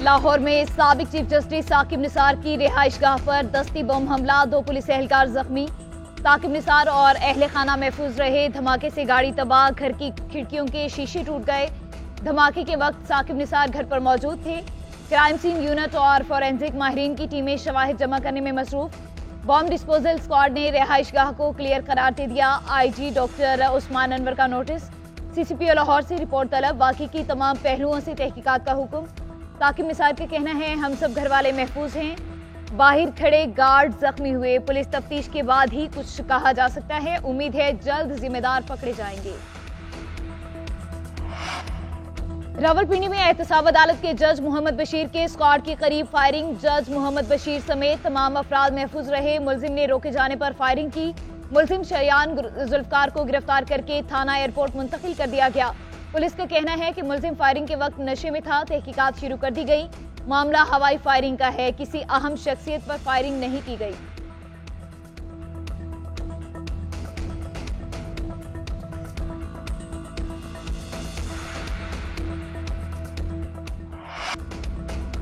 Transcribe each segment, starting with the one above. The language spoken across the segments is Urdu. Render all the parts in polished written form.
لاہور میں سابق چیف جسٹس ثاقب نثار کی رہائش گاہ پر دستی بم حملہ، 2 پولیس اہلکار زخمی۔ ثاقب نثار اور اہل خانہ محفوظ رہے، دھماکے سے گاڑی تباہ، گھر کی کھڑکیوں کے شیشے ٹوٹ گئے۔ دھماکے کے وقت ثاقب نثار گھر پر موجود تھے۔ کرائم سین یونٹ اور فورینزک ماہرین کی ٹیمیں شواہد جمع کرنے میں مصروف۔ بم ڈسپوزل اسکواڈ نے رہائش گاہ کو کلیئر قرار دے دیا۔ آئی جی ڈاکٹر عثمان انور کا نوٹس، سی سی پی او لاہور سے رپورٹ طلب، واقعے کی تمام پہلوؤں سے تحقیقات کا حکم۔ ثاقب نثار کا کہنا ہے ہم سب گھر والے محفوظ ہیں، باہر کھڑے گارڈ زخمی ہوئے، پولیس تفتیش کے بعد ہی کچھ کہا جا سکتا ہے، امید ہے جلد ذمہ دار پکڑے جائیں گے۔ راولپنڈی میں احتساب عدالت کے جج محمد بشیر کے اسکواڈ کی قریب فائرنگ، جج محمد بشیر سمیت تمام افراد محفوظ رہے، ملزم نے روکے جانے پر فائرنگ کی، ملزم شریان ذوالفقار کو گرفتار کر کے تھانہ ایئرپورٹ منتقل کر دیا گیا۔ پولیس کا کہنا ہے کہ ملزم فائرنگ کے وقت نشے میں تھا، تحقیقات شروع کر دی گئی۔ معاملہ ہوائی فائرنگ کا ہے، کسی اہم شخصیت پر فائرنگ نہیں کی گئی۔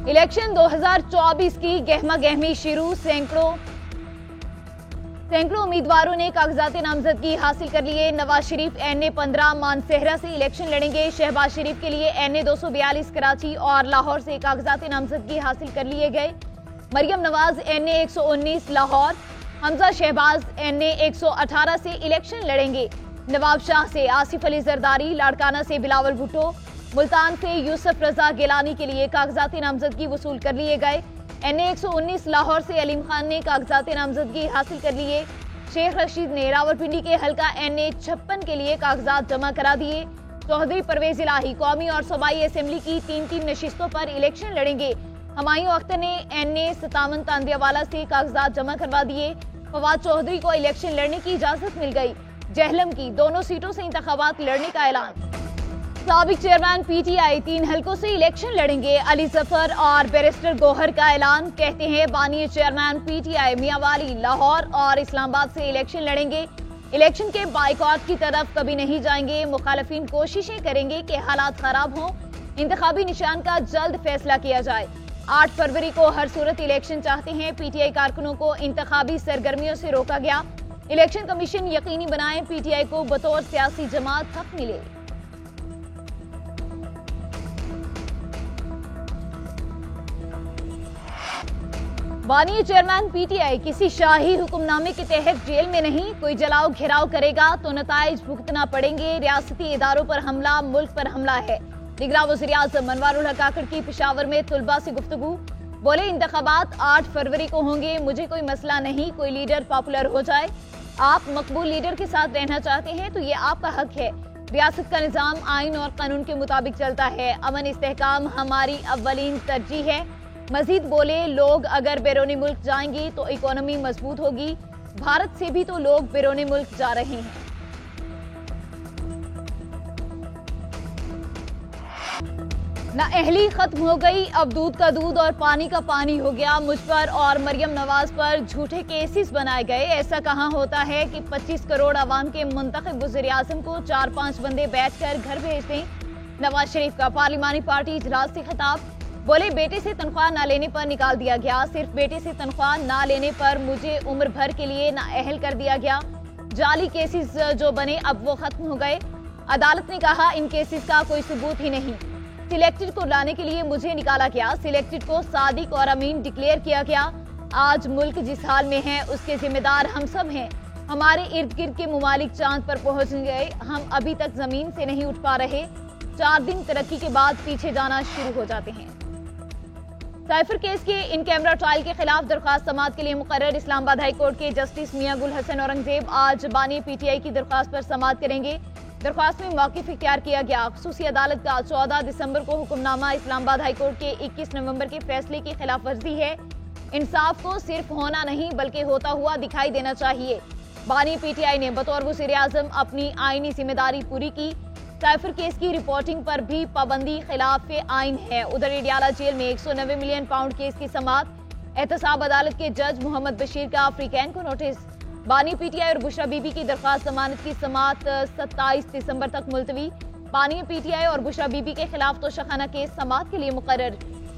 الیکشن 2024 کی گہما گہمی شروع، سینکڑوں امیدواروں نے کاغذات نامزدگی حاصل کر لیے۔ نواز شریف NA-15 مانسہرہ سے الیکشن لڑیں گے، شہباز شریف کے لیے NA-242 کراچی اور لاہور سے کاغذات نامزدگی حاصل کر لیے گئے۔ مریم نواز NA-119 لاہور، حمزہ شہباز NA-118 سے الیکشن لڑیں گے۔ نواب شاہ سے آصف علی زرداری، لاڑکانہ سے بلاول بھٹو، ملتان سے یوسف رضا گیلانی کے لیے کاغذات نامزدگی وصول کر لیے گئے۔ NA-119 لاہور سے علیم خان نے کاغذات نامزدگی حاصل کر لیے۔ شیخ رشید نے راولپنڈی کے حلقہ NA-56 کے لیے کاغذات جمع کرا دیے۔ چودھری پرویز الہی قومی اور صوبائی اسمبلی کی 3 نشستوں پر الیکشن لڑیں گے۔ ہمایوں اختر نے NA-57 تاندیا والا سے کاغذات جمع کروا دیے۔ فواد چودھری کو الیکشن لڑنے کی اجازت مل گئی۔ جہلم کی دونوں سیٹوں سے انتخابات لڑنے کا اعلان۔ سابق چیئرمین PTI 3 حلقوں سے الیکشن لڑیں گے، علی ظفر اور بیرسٹر گوہر کا اعلان۔ کہتے ہیں بانی چیئرمین PTI میاں والی لاہور اور اسلام آباد سے الیکشن لڑیں گے، الیکشن کے بائیکاٹ کی طرف کبھی نہیں جائیں گے، مخالفین کوششیں کریں گے کہ حالات خراب ہوں، انتخابی نشان کا جلد فیصلہ کیا جائے۔ 8 فروری کو ہر صورت الیکشن چاہتے ہیں، PTI کارکنوں کو انتخابی سرگرمیوں سے روکا گیا، الیکشن کمیشن یقینی بنائیں PTI کو بطور سیاسی جماعت حق ملے۔ بانی چیئرمین PTI کسی شاہی حکم نامے کے تحت جیل میں نہیں، کوئی جلاؤ گھیراؤ کرے گا تو نتائج بھگتنا پڑیں گے، ریاستی اداروں پر حملہ ملک پر حملہ ہے۔ نگراں وزیر اعظم انوار الحق کاکڑ کی پشاور میں طلباء سے گفتگو، بولے انتخابات 8 فروری کو ہوں گے، مجھے کوئی مسئلہ نہیں، کوئی لیڈر پاپولر ہو جائے، آپ مقبول لیڈر کے ساتھ رہنا چاہتے ہیں تو یہ آپ کا حق ہے، ریاست کا نظام آئین اور قانون کے مطابق چلتا ہے، امن استحکام ہماری اولین ترجیح ہے۔ مزید بولے لوگ اگر بیرونی ملک جائیں گے تو اکانومی مضبوط ہوگی، بھارت سے بھی تو لوگ بیرونی ملک جا رہے ہیں۔ نااہلی ختم ہو گئی، اب دودھ کا دودھ اور پانی کا پانی ہو گیا، مجھ پر اور مریم نواز پر جھوٹے کیسز بنائے گئے، ایسا کہاں ہوتا ہے کہ 25 کروڑ عوام کے منتخب وزیر اعظم کو 4-5 بندے بیٹھ کر گھر بھیج دیں۔ نواز شریف کا پارلیمانی پارٹی اجلاس سے خطاب، بولے بیٹے سے تنخواہ نہ لینے پر نکال دیا گیا، صرف بیٹے سے تنخواہ نہ لینے پر مجھے عمر بھر کے لیے نااہل کر دیا گیا، جعلی کیسز جو بنے اب وہ ختم ہو گئے، عدالت نے کہا ان کیسز کا کوئی ثبوت ہی نہیں، سلیکٹڈ کو لانے کے لیے مجھے نکالا گیا، سلیکٹڈ کو صادق اور امین ڈکلیئر کیا گیا، آج ملک جس حال میں ہے اس کے ذمہ دار ہم سب ہیں، ہمارے ارد گرد کے ممالک چاند پر پہنچ گئے، ہم ابھی تک زمین سے نہیں اٹھ پا رہے، 4 دن ترقی کے بعد پیچھے جانا شروع ہو جاتے ہیں۔ سائفر کیس کے ان کیمرہ ٹرائل کے خلاف درخواست سماعت کے لیے مقرر، اسلام آباد ہائی کورٹ کے جسٹس میاں گل حسن اورنگزیب آج بانی PTI کی درخواست پر سماعت کریں گے۔ درخواست میں موقف اختیار کیا گیا، خصوصی عدالت کا 14 دسمبر کو حکم نامہ اسلام آباد ہائی کورٹ کے 21 نومبر کے فیصلے کی خلاف ورزی ہے، انصاف کو صرف ہونا نہیں بلکہ ہوتا ہوا دکھائی دینا چاہیے، بانی PTI نے بطور وزیر اعظم اپنی آئینی ذمہ داری پوری کی، سائفر کیس کی رپورٹنگ پر بھی پابندی خلاف آئین ہے۔ ادھر اڈیالہ جیل میں 190 ملین پاؤنڈ کیس کی سماعت، احتساب عدالت کے جج محمد بشیر کا افریقین کو نوٹس، بانی PTI اور بشرا بی بی کی درخواست ضمانت کی سماعت 27 دسمبر تک ملتوی، بانی PTI اور بشرا بی بی کے خلاف توشخانہ کیس سماعت کے لیے مقرر،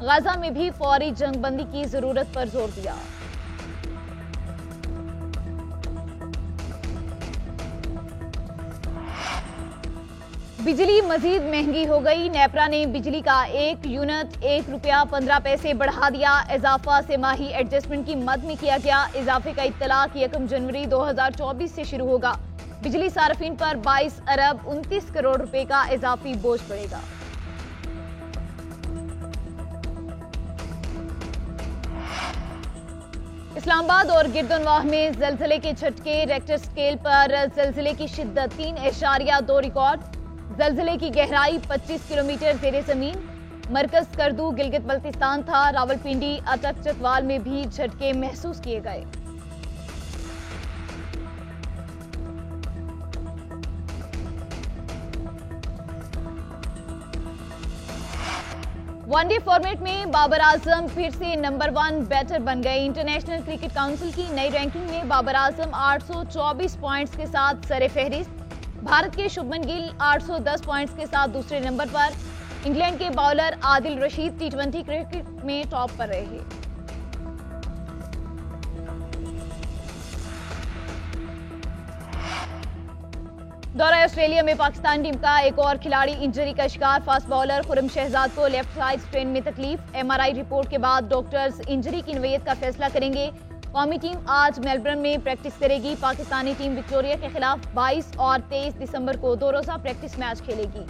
غزہ میں بھی فوری جنگ بندی کی ضرورت پر زور دیا۔ بجلی مزید مہنگی ہو گئی، نیپرا نے بجلی کا 1 یونٹ 1 روپیہ 15 پیسے بڑھا دیا۔ اضافہ سہ ماہی ایڈجسٹمنٹ کی مد میں کیا گیا۔ اضافے کا اطلاق 1 جنوری 2024 سے شروع ہوگا۔ بجلی صارفین پر 22 ارب 29 کروڑ روپے کا اضافی بوجھ پڑے گا۔ اسلام آباد اور گردنواہ میں زلزلے کے جھٹکے، ریکٹر سکیل پر زلزلے کی شدت 3.2 ریکارڈ۔ زلزلے کی گہرائی 25 کلومیٹر زیر زمین۔ مرکز کردو گلگت بلتستان تھا۔ راولپنڈی، اٹک چتوال میں بھی جھٹکے محسوس کیے گئے۔ ون ڈے فارمیٹ میں بابر اعظم پھر سے نمبر 1 بیٹر بن گئے۔ انٹرنیشنل کرکٹ کونسل کی نئی رینکنگ میں بابر اعظم 824 پوائنٹس کے ساتھ سر فہرست۔ بھارت کے شبمن گل 810 پوائنٹس کے ساتھ دوسرے نمبر پر۔ انگلینڈ کے باؤلر عادل رشید T20 کرکٹ میں ٹاپ پر رہے۔ دورہ آسٹریلیا میں پاکستان ٹیم کا ایک اور کھلاڑی انجری کا شکار۔ فاسٹ باؤلر خرم شہزاد کو لیفٹ سائڈ اسٹرین میں تکلیف۔ MRI رپورٹ کے بعد ڈاکٹرز انجری کی نوعیت کا فیصلہ کریں گے۔ قومی ٹیم آج میلبرن میں پریکٹس کرے گی۔ پاکستانی ٹیم وکٹوریہ کے خلاف 22 اور 23 دسمبر کو 2 روزہ پریکٹس میچ کھیلے گی۔